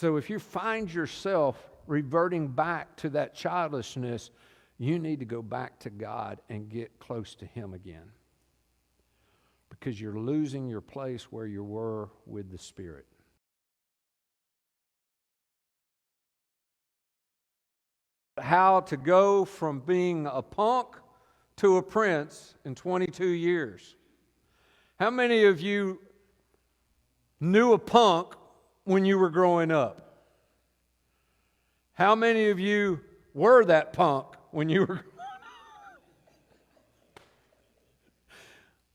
So if you find yourself reverting back to that childishness, you need to go back to God and get close to Him again. Because you're losing your place where you were with the Spirit. How to go from being a punk to a prince in 22 years. How many of you knew a punk when you were growing up? How many of you were that punk when you were...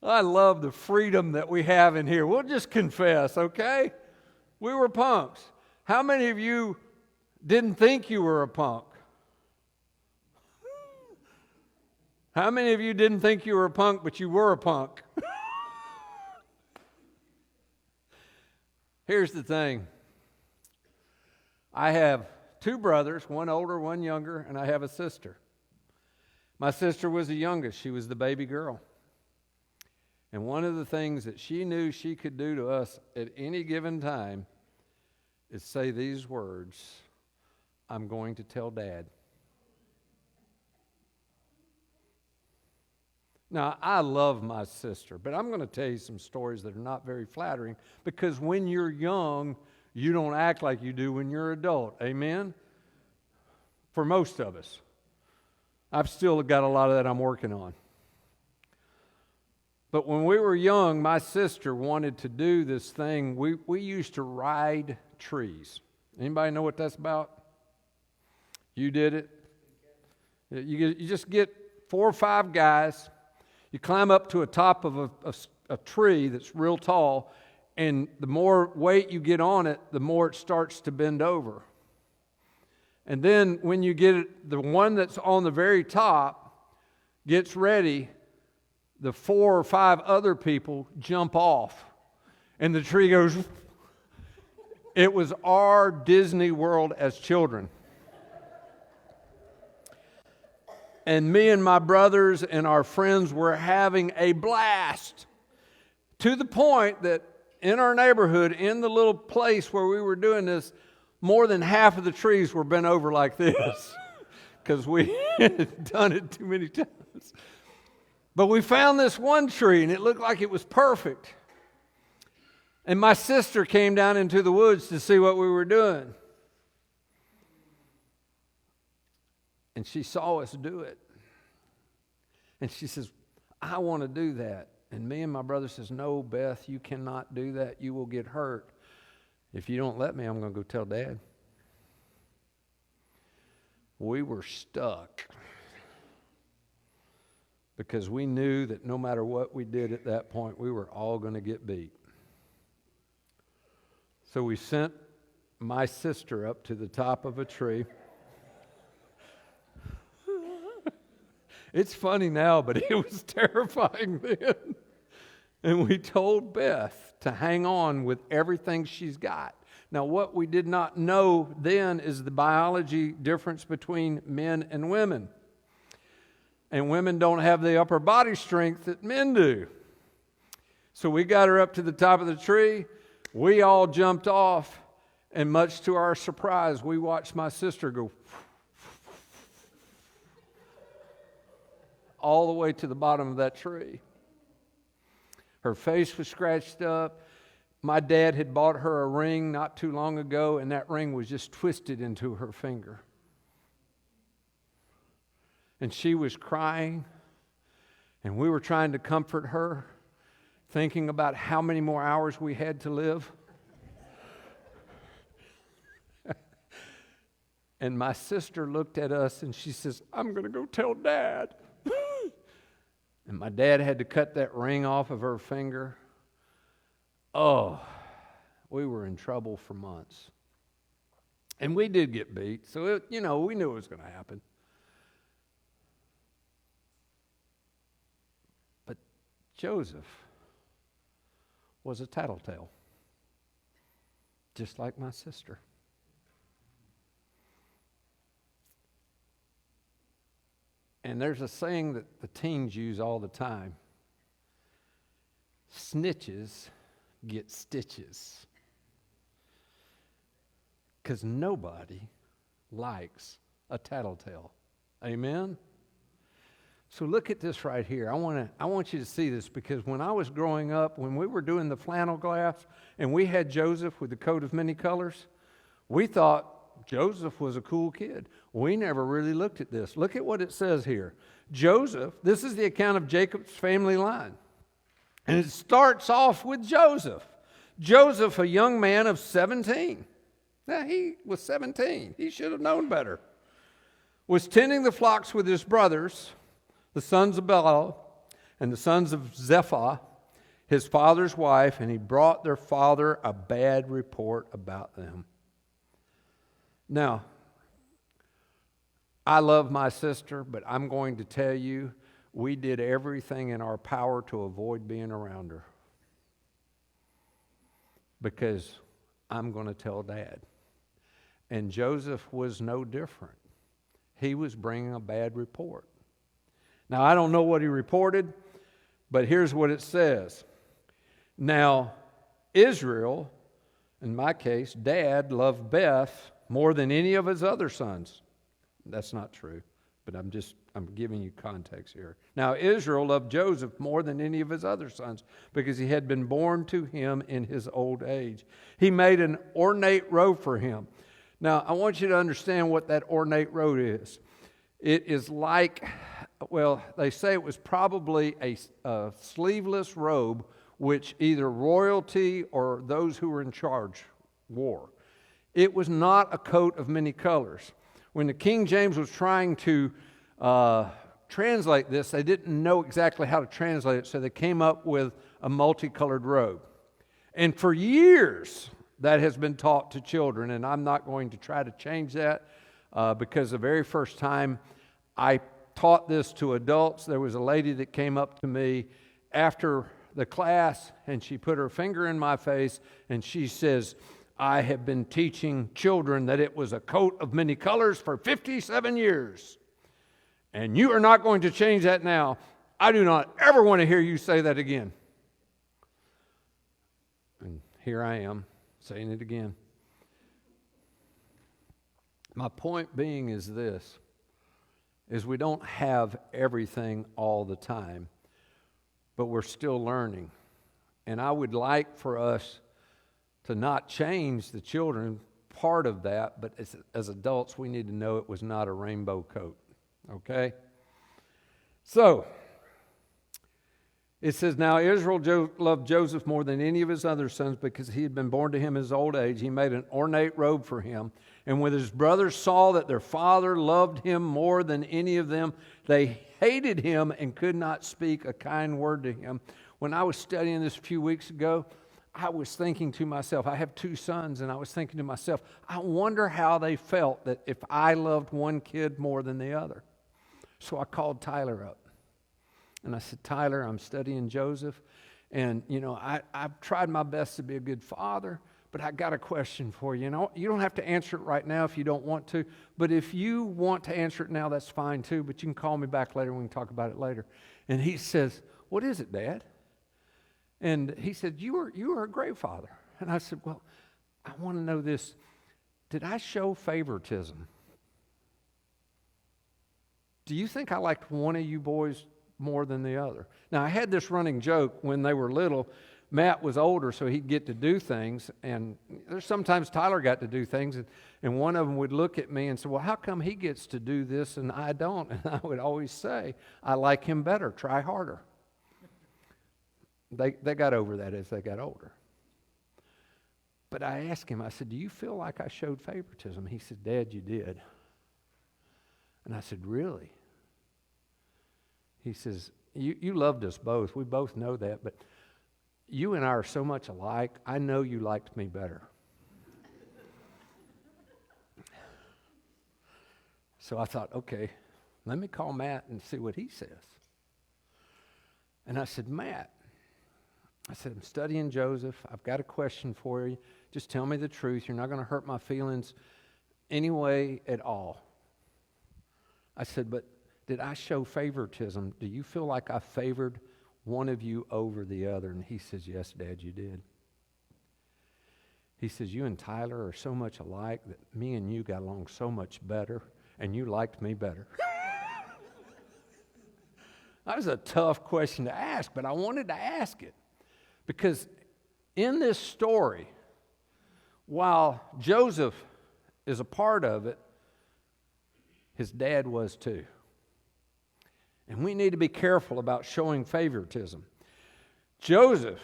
I love the freedom that we have in here. We'll just confess, okay? We were punks. How many of you didn't think you were a punk? How many of you didn't think you were a punk, but you were a punk? Here's the thing. I have two brothers, one older, one younger, and I have a sister. My sister was the youngest. She was the baby girl. And one of the things that she knew she could do to us at any given time is say these words, "I'm going to tell Dad." Now, I love my sister, but I'm going to tell you some stories that are not very flattering because when you're young, you don't act like you do when you're an adult. Amen? For most of us. I've still got a lot of that I'm working on. But when we were young, my sister wanted to do this thing. We used to ride trees. Anybody know what that's about? You did it? You just get 4 or 5 guys. You climb up to a top of a tree that's real tall, and the more weight you get on it, the more it starts to bend over. And then when you get it, the one that's on the very top gets ready, the 4 or 5 other people jump off, and the tree goes. It was our Disney World as children. And me and my brothers and our friends were having a blast to the point that in our neighborhood, in the little place where we were doing this, more than half of the trees were bent over like this because we had done it too many times. But we found this one tree and it looked like it was perfect. And my sister came down into the woods to see what we were doing. And she saw us do it. And she says, "I want to do that." And me and my brother says, "No, Beth, you cannot do that. You will get hurt. If you don't let me, I'm going to go tell Dad." We were stuck because we knew that no matter what we did at that point, we were all going to get beat. So we sent my sister up to the top of a tree. It's funny now, but it was terrifying then. And we told Beth to hang on with everything she's got. Now, what we did not know then is the biology difference between men and women. And women don't have the upper body strength that men do. So we got her up to the top of the tree. We all jumped off. And much to our surprise, we watched my sister go all the way to the bottom of that tree. Her face was scratched up. My dad had bought her a ring not too long ago, and that ring was just twisted into her finger. And she was crying, and we were trying to comfort her, thinking about how many more hours we had to live. And my sister looked at us, and she says, "I'm going to go tell Dad." And my dad had to cut that ring off of her finger. Oh, we were in trouble for months. And we did get beat, so we knew it was going to happen. But Joseph was a tattletale, just like my sister. And there's a saying that the teens use all the time. Snitches get stitches. Because nobody likes a tattletale. Amen? So look at this right here. I want you to see this, because when I was growing up, when we were doing the flannel graph and we had Joseph with the coat of many colors, we thought Joseph was a cool kid. We never really looked at this. Look at what it says here. Joseph, this is the account of Jacob's family line. And it starts off with Joseph. Joseph, a young man of 17. Now, he was 17. He should have known better. Was tending the flocks with his brothers, the sons of Bela and the sons of Zephath, his father's wife, and he brought their father a bad report about them. Now, I love my sister, but I'm going to tell you, we did everything in our power to avoid being around her. Because I'm going to tell Dad. And Joseph was no different. He was bringing a bad report. Now, I don't know what he reported, but here's what it says. Now, Israel, in my case, Dad loved Beth more than any of his other sons. That's not true, but I'm giving you context here. Now, Israel loved Joseph more than any of his other sons because he had been born to him in his old age. He made an ornate robe for him. Now, I want you to understand what that ornate robe is. It is like, well, they say it was probably a sleeveless robe which either royalty or those who were in charge wore. It was not a coat of many colors. When the King James was trying to translate this, they didn't know exactly how to translate it, so they came up with a multicolored robe. And for years, that has been taught to children, and I'm not going to try to change that because the very first time I taught this to adults, there was a lady that came up to me after the class, and she put her finger in my face, and she says, I have been teaching children that it was a coat of many colors for 57 years. And you are not going to change that now. I do not ever want to hear you say that again. And here I am saying it again. My point being is this, is we don't have everything all the time, but we're still learning. And I would like for us to not change the children, part of that, but as adults, we need to know it was not a rainbow coat, okay? So, it says, now Israel loved Joseph more than any of his other sons because he had been born to him in his old age. He made an ornate robe for him. And when his brothers saw that their father loved him more than any of them, they hated him and could not speak a kind word to him. When I was studying this a few weeks ago, I was thinking to myself, I have two sons, and I was thinking to myself, I wonder how they felt that if I loved one kid more than the other. So I called Tyler up, and I said, Tyler, I'm studying Joseph, and, I've tried my best to be a good father, but I got a question for you. You don't have to answer it right now if you don't want to, but if you want to answer it now, that's fine too, but you can call me back later, we can talk about it later. And he says, what is it, Dad? And he said, you were a great father. And I said, well, I want to know this. Did I show favoritism? Do you think I liked one of you boys more than the other? Now, I had this running joke when they were little. Matt was older, so he'd get to do things. And there's sometimes Tyler got to do things. And one of them would look at me and say, well, how come he gets to do this and I don't? And I would always say, I like him better. Try harder. They got over that as they got older. But I asked him, I said, do you feel like I showed favoritism? He said, Dad, you did. And I said, really? He says, you loved us both. We both know that, but you and I are so much alike, I know you liked me better. So I thought, okay, let me call Matt and see what he says. And I said, Matt, I'm studying Joseph. I've got a question for you. Just tell me the truth. You're not going to hurt my feelings any way at all. I said, but did I show favoritism? Do you feel like I favored one of you over the other? And he says, yes, Dad, you did. He says, you and Tyler are so much alike that me and you got along so much better, and you liked me better. That was a tough question to ask, but I wanted to ask it. Because in this story, while Joseph is a part of it, his dad was too. And we need to be careful about showing favoritism. Joseph,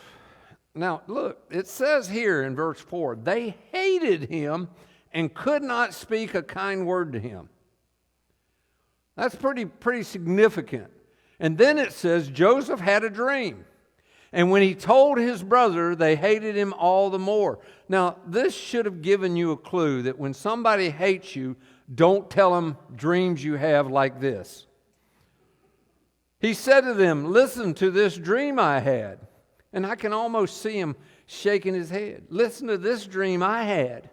now look, it says here in verse 4, they hated him and could not speak a kind word to him. That's pretty significant. And then it says Joseph had a dream. And when he told his brother, they hated him all the more. Now, this should have given you a clue that when somebody hates you, don't tell them dreams you have like this. He said to them, listen to this dream I had. And I can almost see him shaking his head. Listen to this dream I had.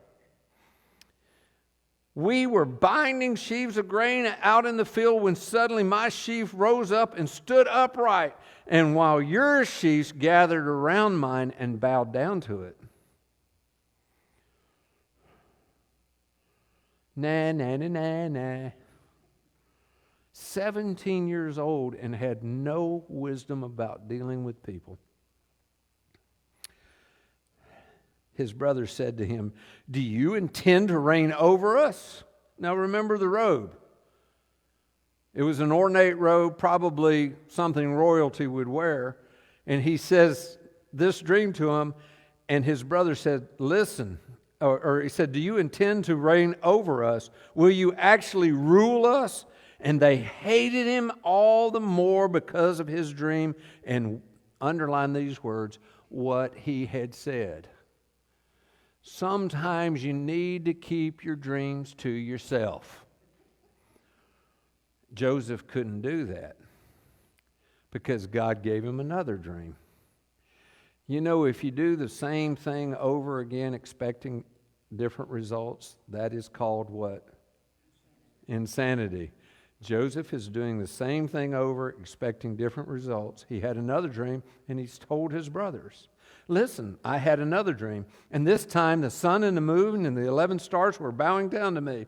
We were binding sheaves of grain out in the field when suddenly my sheaf rose up and stood upright. And while your sheaves gathered around mine and bowed down to it. Nah. 17 years old and had no wisdom about dealing with people. His brother said to him, do you intend to reign over us? Now remember the robe. It was an ornate robe, probably something royalty would wear. And he says this dream to him, and his brother said, listen, or he said, do you intend to reign over us? Will you actually rule us? And they hated him all the more because of his dream, and underline these words, what he had said. Sometimes you need to keep your dreams to yourself. Joseph couldn't do that because God gave him another dream. You know, if you do the same thing over again expecting different results, that is called what? Insanity. Joseph is doing the same thing over expecting different results. He had another dream and he's told his brothers, listen, I had another dream, and this time the sun and the moon and the 11 stars were bowing down to me.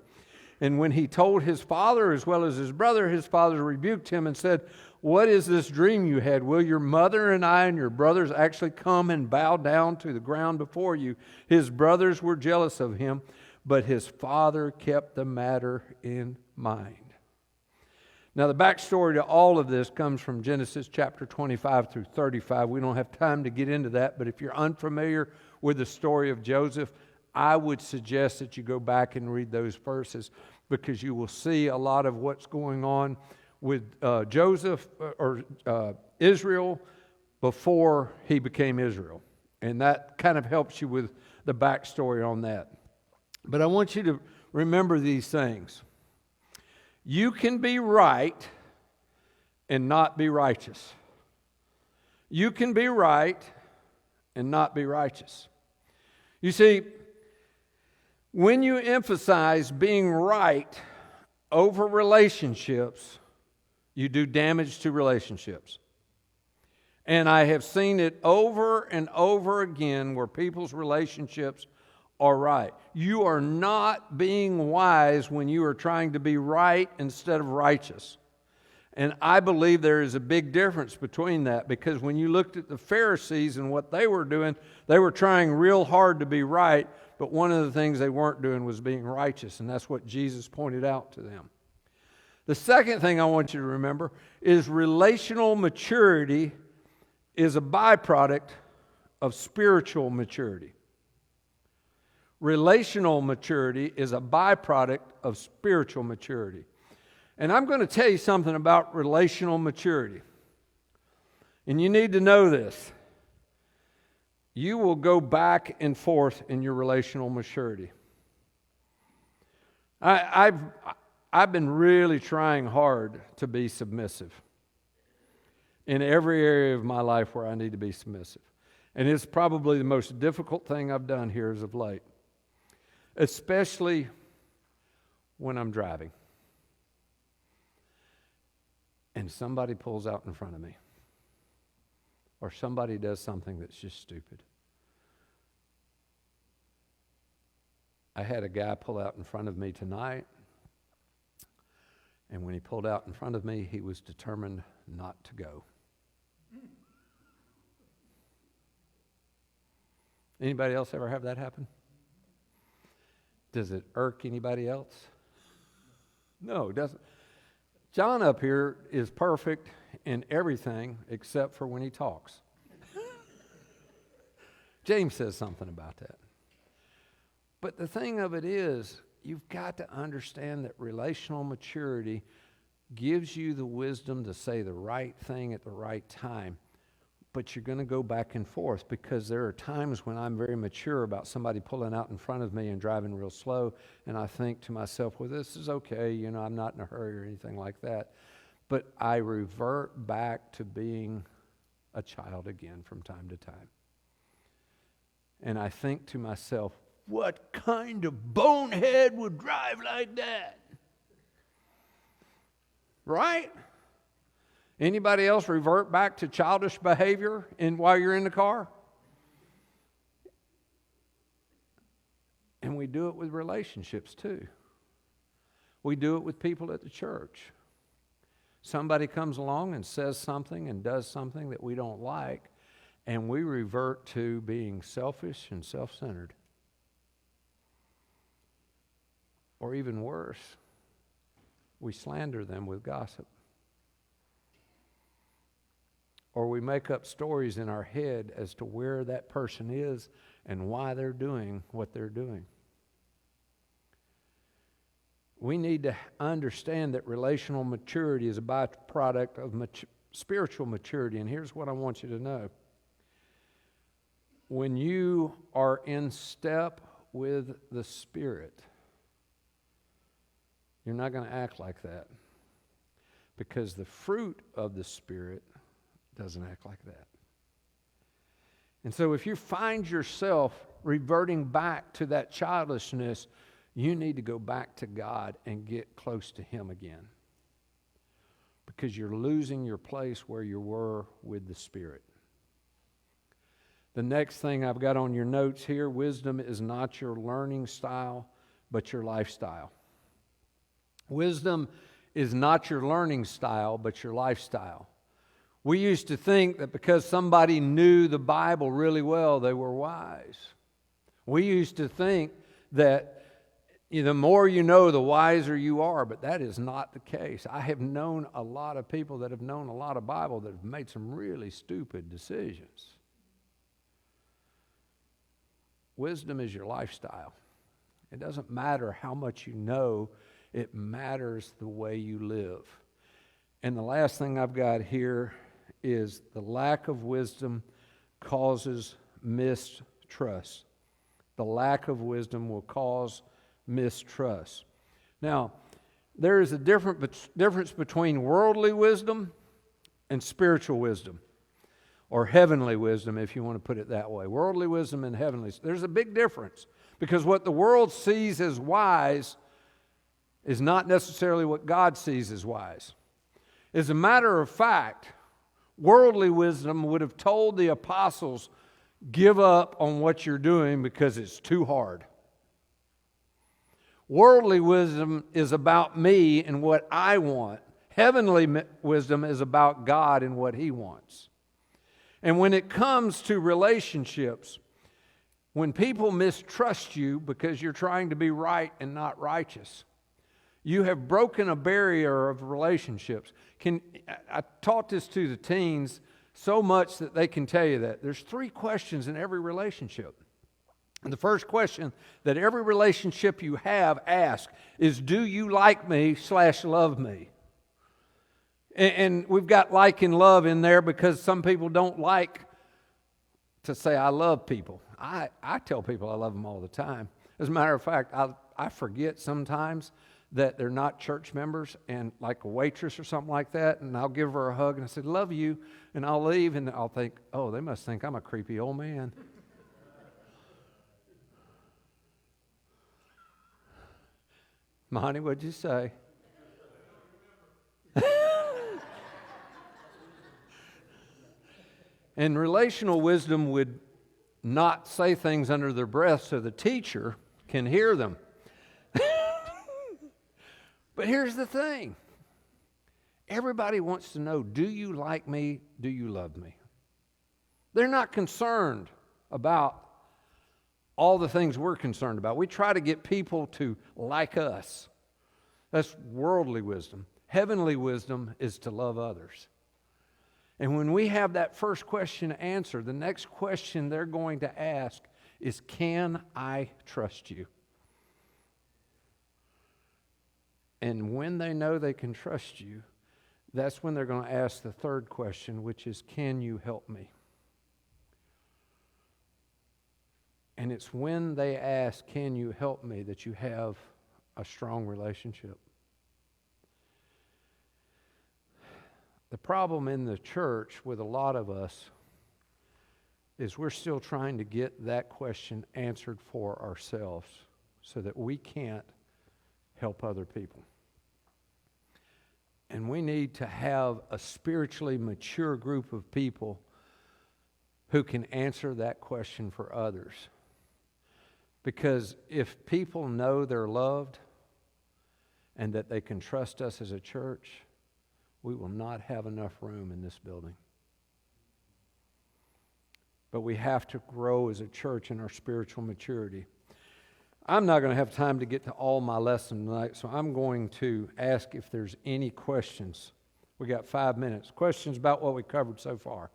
And when he told his father as well as his brother, his father rebuked him and said, what is this dream you had? Will your mother and I and your brothers actually come and bow down to the ground before you? His brothers were jealous of him, but his father kept the matter in mind. Now, the backstory to all of this comes from Genesis chapter 25 through 35. We don't have time to get into that, but if you're unfamiliar with the story of Joseph, I would suggest that you go back and read those verses because you will see a lot of what's going on with Joseph or Israel before he became Israel. And that kind of helps you with the backstory on that. But I want you to remember these things. You can be right and not be righteous. You can be right and not be righteous. You see, when you emphasize being right over relationships, you do damage to relationships. And I have seen it over and over again where people's relationships are right. You are not being wise when you are trying to be right instead of righteous. And I believe there is a big difference between that, because when you looked at the Pharisees and what they were doing, they were trying real hard to be right, but one of the things they weren't doing was being righteous, and that's what Jesus pointed out to them. The second thing I want you to remember is relational maturity is a byproduct of spiritual maturity. Relational maturity is a byproduct of spiritual maturity. And I'm going to tell you something about relational maturity. And you need to know this. You will go back and forth in your relational maturity. I've been really trying hard to be submissive in every area of my life where I need to be submissive. And it's probably the most difficult thing I've done here as of late, especially when I'm driving and somebody pulls out in front of me or somebody does something that's just stupid. I had a guy pull out in front of me tonight, and when he pulled out in front of me, he was determined not to go. Anybody else ever have that happen? Does it irk anybody else? No, it doesn't. John up here is perfect in everything except for when he talks. James says something about that. But the thing of it is, you've got to understand that relational maturity gives you the wisdom to say the right thing at the right time. But you're going to go back and forth, because there are times when I'm very mature about somebody pulling out in front of me and driving real slow, and I think to myself, well, this is okay, I'm not in a hurry or anything like that. But I revert back to being a child again from time to time. And I think to myself, what kind of bonehead would drive like that? Right? Anybody else revert back to childish behavior while you're in the car? And we do it with relationships too. We do it with people at the church. Somebody comes along and says something and does something that we don't like, and we revert to being selfish and self-centered. Or even worse, we slander them with gossip. Or we make up stories in our head as to where that person is and why they're doing what they're doing. We need to understand that relational maturity is a byproduct of spiritual maturity. And here's what I want you to know. When you are in step with the Spirit, you're not going to act like that, because the fruit of the Spirit doesn't act like that. And so if you find yourself reverting back to that childishness, you need to go back to God and get close to Him again, because you're losing your place where you were with the Spirit. The next thing I've got on your notes here, wisdom is not your learning style, but your lifestyle. Wisdom is not your learning style, but your lifestyle. We used to think that because somebody knew the Bible really well, they were wise. We used to think that the more you know, the wiser you are, but that is not the case. I have known a lot of people that have known a lot of Bible that have made some really stupid decisions. Wisdom is your lifestyle. It doesn't matter how much you know, it matters the way you live. And the last thing I've got here is the lack of wisdom causes mistrust. The lack of wisdom will cause mistrust. Now, there is a difference between worldly wisdom and spiritual wisdom, or heavenly wisdom, if you want to put it that way. Worldly wisdom and heavenly. There's a big difference, because what the world sees as wise is not necessarily what God sees as wise. As a matter of fact, worldly wisdom would have told the apostles, give up on what you're doing because it's too hard. Worldly wisdom is about me and what I want. Heavenly wisdom is about God and what He wants. And when it comes to relationships, when people mistrust you because you're trying to be right and not righteous, you have broken a barrier of relationships. I taught this to the teens so much that they can tell you that. There's 3 questions in every relationship. And the first question that every relationship you have ask is, do you like me / love me? And we've got like and love in there because some people don't like to say, I love people. I tell people I love them all the time. As a matter of fact, I forget sometimes that they're not church members, and like a waitress or something like that, and I'll give her a hug and I said, love you, and I'll leave, and I'll think, oh, they must think I'm a creepy old man. Monty, what'd you say? And relational wisdom would not say things under their breath so the teacher can hear them. But here's the thing. Everybody wants to know, do you like me? Do you love me? They're not concerned about all the things we're concerned about. We try to get people to like us. That's worldly wisdom. Heavenly wisdom is to love others. And when we have that first question answered, the next question they're going to ask is, can I trust you? And when they know they can trust you, that's when they're going to ask the third question, which is, can you help me? And it's when they ask, can you help me, that you have a strong relationship. The problem in the church with a lot of us is we're still trying to get that question answered for ourselves so that we can't help other people. And we need to have a spiritually mature group of people who can answer that question for others. Because if people know they're loved and that they can trust us as a church, we will not have enough room in this building. But we have to grow as a church in our spiritual maturity. I'm not going to have time to get to all my lesson tonight, so I'm going to ask if there's any questions. We got 5 minutes. Questions about what we covered so far?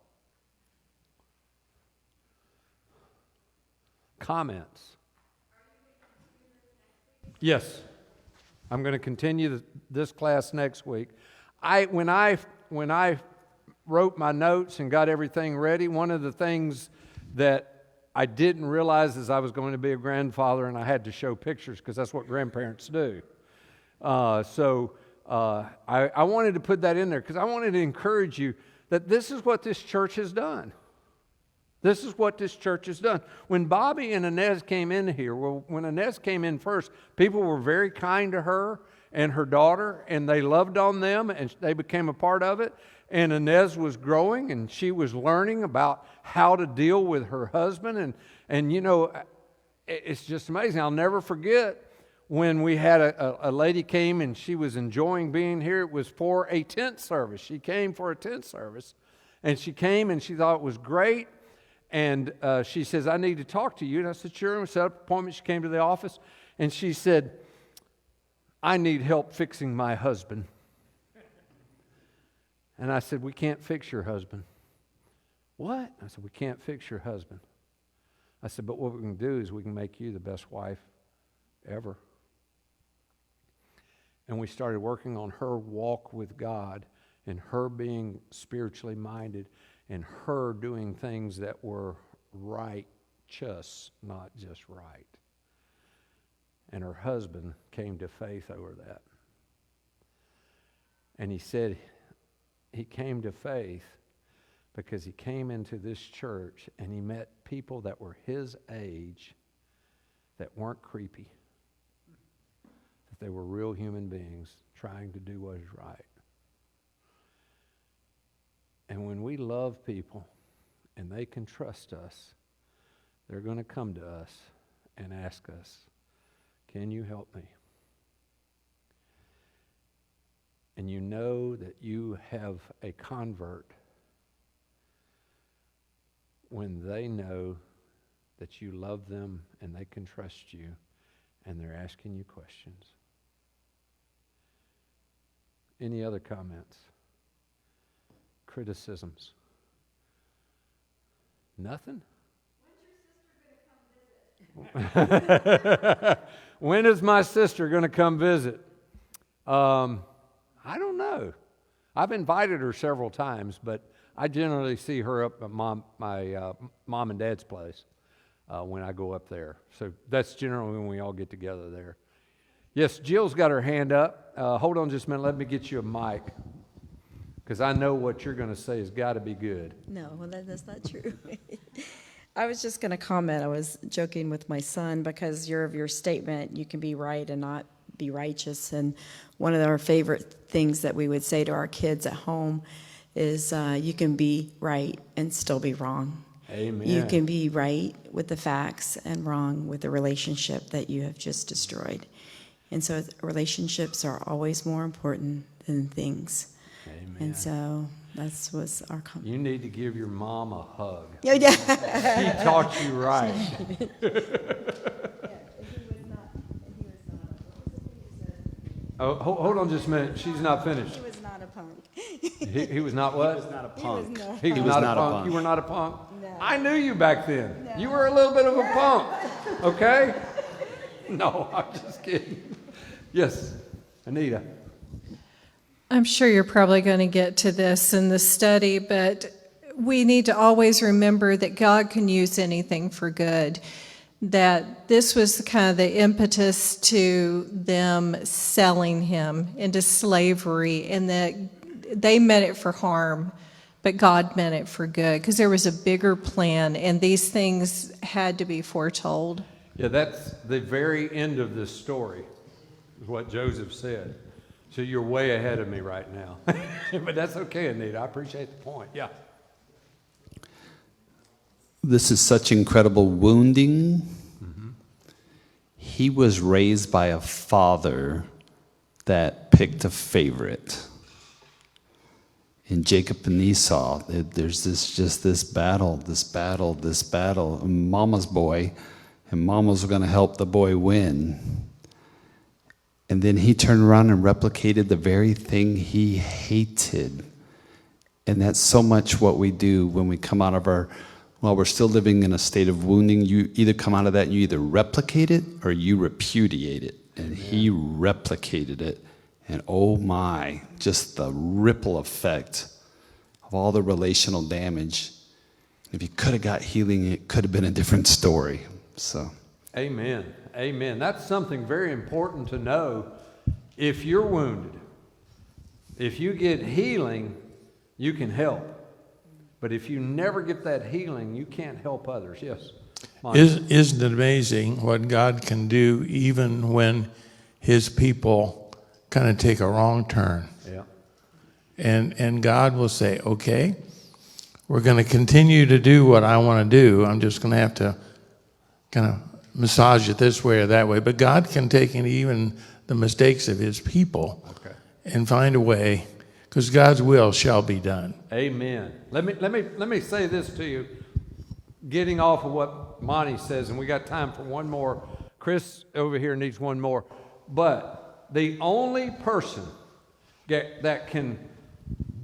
Comments? Yes. I'm going to continue this class next week. When I wrote my notes and got everything ready, one of the things that I didn't realize is I was going to be a grandfather, and I had to show pictures because that's what grandparents do. So I wanted to put that in there because I wanted to encourage you that this is what this church has done. This is what this church has done. When Bobby and Inez came in here, when Inez came in first, people were very kind to her and her daughter, and they loved on them, and they became a part of it. And Inez was growing, and she was learning about how to deal with her husband. And you know, it's just amazing. I'll never forget when we had a lady came, and she was enjoying being here. It was for a tent service. She came for a tent service, and she came, and she thought it was great. And she says, I need to talk to you. And I said, sure. And we set up an appointment. She came to the office, and she said, I need help fixing my husband. And I said, we can't fix your husband. What? I said, we can't fix your husband. I said, but what we can do is we can make you the best wife ever. And we started working on her walk with God and her being spiritually minded and her doing things that were righteous, not just right. And her husband came to faith over that. And he said he came to faith because he came into this church and he met people that were his age that weren't creepy, that they were real human beings trying to do what is right. And when we love people and they can trust us, they're going to come to us and ask us, can you help me? And you know that you have a convert when they know that you love them and they can trust you and they're asking you questions. Any other comments? Criticisms? Nothing? When's your sister going to come visit? When is my sister going to come visit? I don't know. I've invited her several times, but I generally see her up at my mom and dad's place when I go up there. So that's generally when we all get together there. Yes, Jill's got her hand up. Hold on just a minute. Let me get you a mic. Because I know what you're going to say has got to be good. No, well, that's not true. I was just going to comment. I was joking with my son because of your statement, you can be right and not be righteous. And one of our favorite things that we would say to our kids at home is you can be right and still be wrong. Amen. You can be right with the facts and wrong with the relationship that you have just destroyed. And so relationships are always more important than things. Amen. And so that was our comment. You need to give your mom a hug. Yeah. She taught you right. Oh, hold on just a minute. She's not finished. He was not a punk. He was not what? He was not a punk. He was not a punk. You were not a punk? No. I knew you back then. No. You were a little bit of a punk. Okay? No, I'm just kidding. Yes, Anita. I'm sure you're probably going to get to this in the study, but we need to always remember that God can use anything for good. That this was kind of the impetus to them selling him into slavery, and that they meant it for harm, but God meant it for good, because there was a bigger plan, and these things had to be foretold. Yeah, that's the very end of this story, is what Joseph said. So you're way ahead of me right now. But that's okay, Anita. I appreciate the point. Yeah. This is such incredible wounding. Mm-hmm. He was raised by a father that picked a favorite. In Jacob and Esau, there's this battle. And Mama's boy, and Mama's going to help the boy win. And then he turned around and replicated the very thing he hated. And that's so much what we do when we come out of while we're still living in a state of wounding. You either come out of that and you either replicate it or you repudiate it. And he replicated it. And oh my, just the ripple effect of all the relational damage. If you could have got healing, it could have been a different story. So, amen. Amen. That's something very important to know. If you're wounded, if you get healing, you can help. But if you never get that healing, you can't help others. Yes. Isn't it amazing what God can do even when his people kind of take a wrong turn? Yeah. And God will say, okay, we're going to continue to do what I want to do. I'm just going to have to kind of massage it this way or that way. But God can take in even the mistakes of his people and find a way, because God's will shall be done. Amen. Let me say this to you, getting off of what Monty says, and we got time for one more. Chris over here needs one more. But the only person that can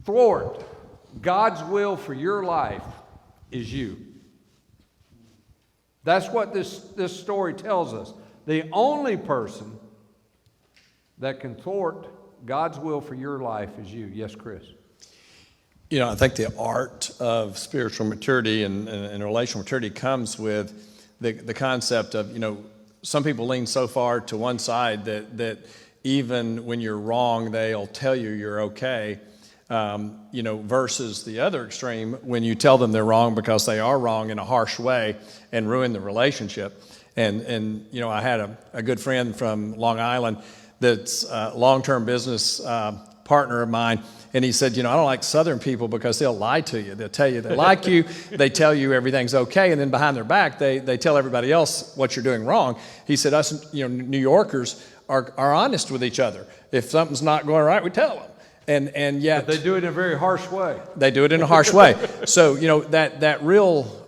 thwart God's will for your life is you. That's what this story tells us. The only person that can thwart God's will for your life is you. Yes, Chris. You know, I think the art of spiritual maturity and relational maturity comes with the concept of, you know, some people lean so far to one side that even when you're wrong, they'll tell you you're okay, you know, versus the other extreme when you tell them they're wrong because they are wrong in a harsh way and ruin the relationship. And you know, I had a good friend from Long Island that's a long-term business partner of mine, and he said, you know, I don't like Southern people because they'll lie to you. They'll tell you they like you, they tell you everything's okay, and then behind their back, they tell everybody else what you're doing wrong. He said, us, you know, New Yorkers are honest with each other. If something's not going right, we tell them. And yet... But they do it in a very harsh way. They do it in a harsh way. So, you know, that real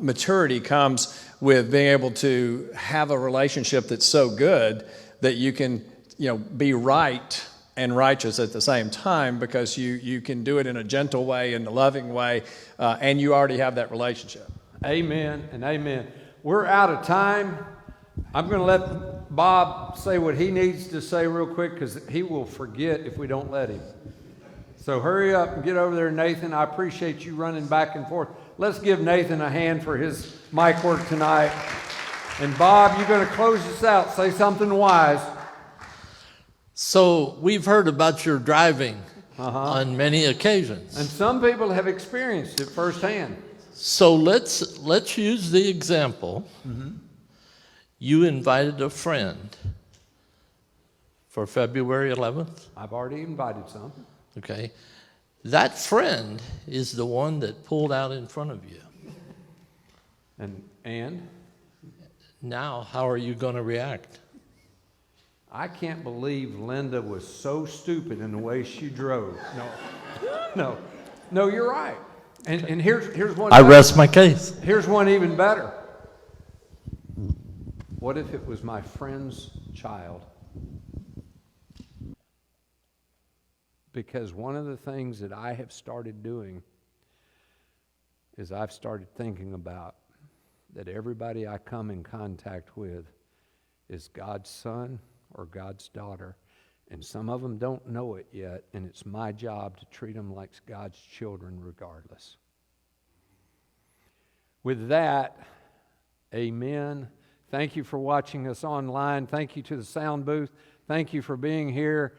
maturity comes with being able to have a relationship that's so good that you can, you know, be right and righteous at the same time, because you can do it in a gentle way, in a loving way, and you already have that relationship. Amen and amen. We're out of time. I'm going to let Bob say what he needs to say real quick, because he will forget if we don't let him. So hurry up and get over there, Nathan. I appreciate you running back and forth. Let's give Nathan a hand for his mic work tonight. And Bob, you're going to close us out. Say something wise. So we've heard about your driving on many occasions. And some people have experienced it firsthand. So let's use the example. Mm-hmm. You invited a friend for February 11th. I've already invited some. Okay. That friend is the one that pulled out in front of you. And Now, how are you going to react? I can't believe Linda was so stupid in the way she drove. No, you're right. And here's one. I rest my case. Here's one even better. What if it was my friend's child? Because one of the things that I have started doing is I've started thinking about that everybody I come in contact with is God's son or God's daughter. And some of them don't know it yet, and it's my job to treat them like God's children regardless. With that, amen. Thank you for watching us online. Thank you to the sound booth. Thank you for being here.